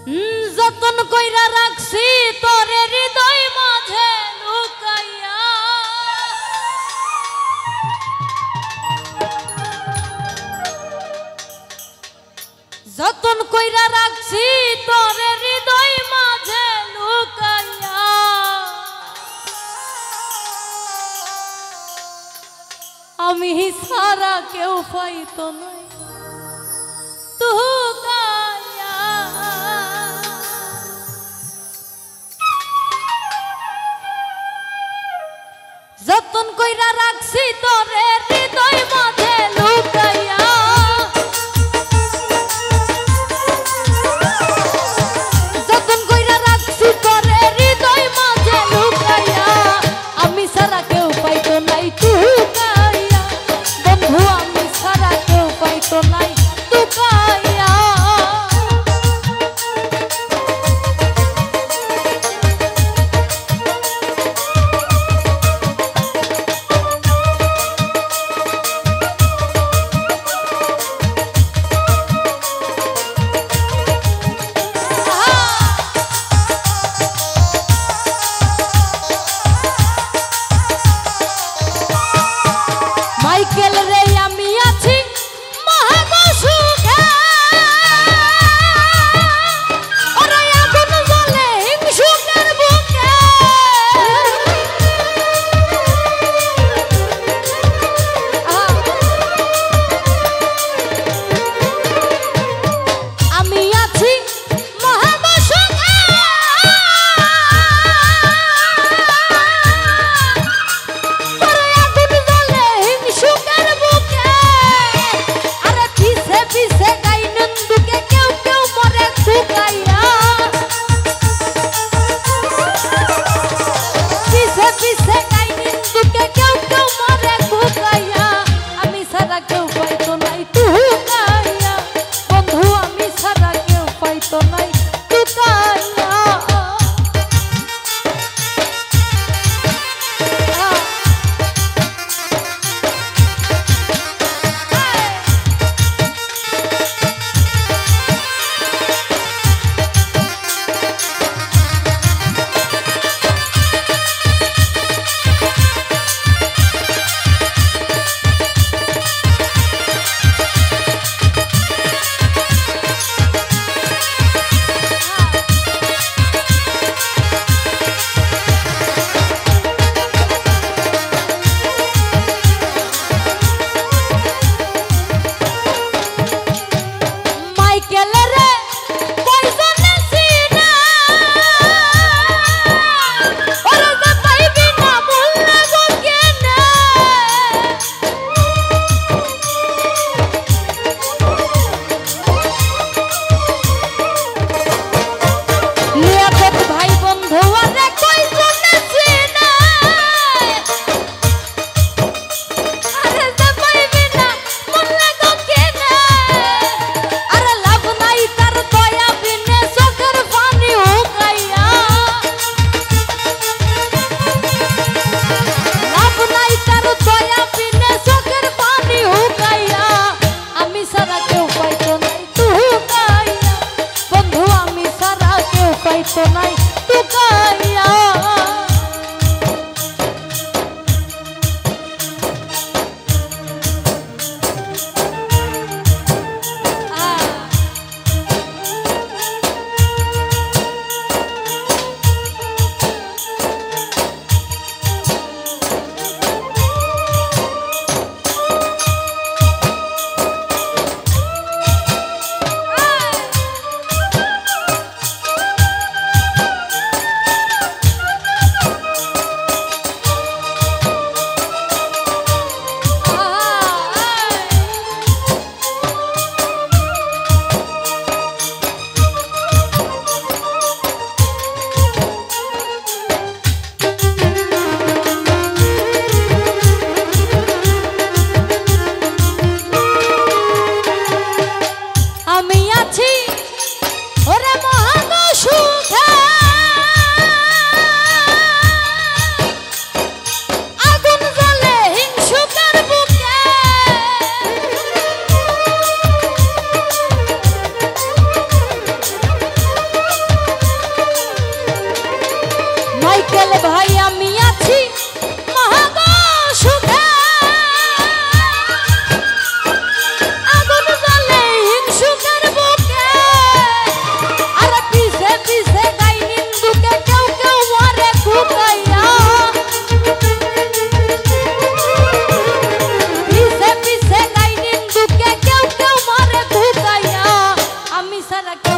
যতন কইরা রাখছি তোরে হৃদয় মাঝে লুকাইয়া, যতন কইরা রাখছি তোরে হৃদয় মাঝে লুকাইয়া, আমি সারা কেউ পাইতো না তুকাইয়া। যতন কইরা রাখছি তোরে হৃদয় মাঝে লুকাইয়া, যতন কইরা রাখছি তোরে হৃদয় মাঝে লুকাইয়া, আমি সারা কেউ পাইতো নাই তুকাইয়া, বন্ধু আমি সারা কেউ পাইতো নাই তুকাইয়া। মাইকেল রে আমি আছি মহাগসুখে, ওরে আগুন জ্বলে হিংসুকের বুকে, আমি আছি মহাগসুখে, ওরে আগুন জ্বলে হিংসুকের বুকে, আরে পিছে পিছে গাই নন্দুকে কেউ কেউ মরে শুকাইয়া, পিছে পিছে গাই নন্দুকে কেউ কেউ মরে শুকাইয়া, আমি সারা কেউ পাইতো নাই তুকাইয়া, বন্ধু আমি সারা কেউ পাইতো নাই তুকাইয়া। মাইকেল রে কইজনে সিনা, ওরে যে পাইবি না বললে বকেনা, লিয়াকত ভাই বন্ধু আরে কইজনে সিনা, আরে যে পাইবি না বললে বকেনা, আরে লাভ নাই তার দয়া বিনে চোখের পানি হুকাইয়া, লাভ নাই তার দয়া বিনে চোখের পানি হুকাইয়া, আমি সারা কেউ পাইতো নাই তুকাইয়া, বন্ধু আমি সারা কেউ পাইতো নাই তুকাইয়া। সারা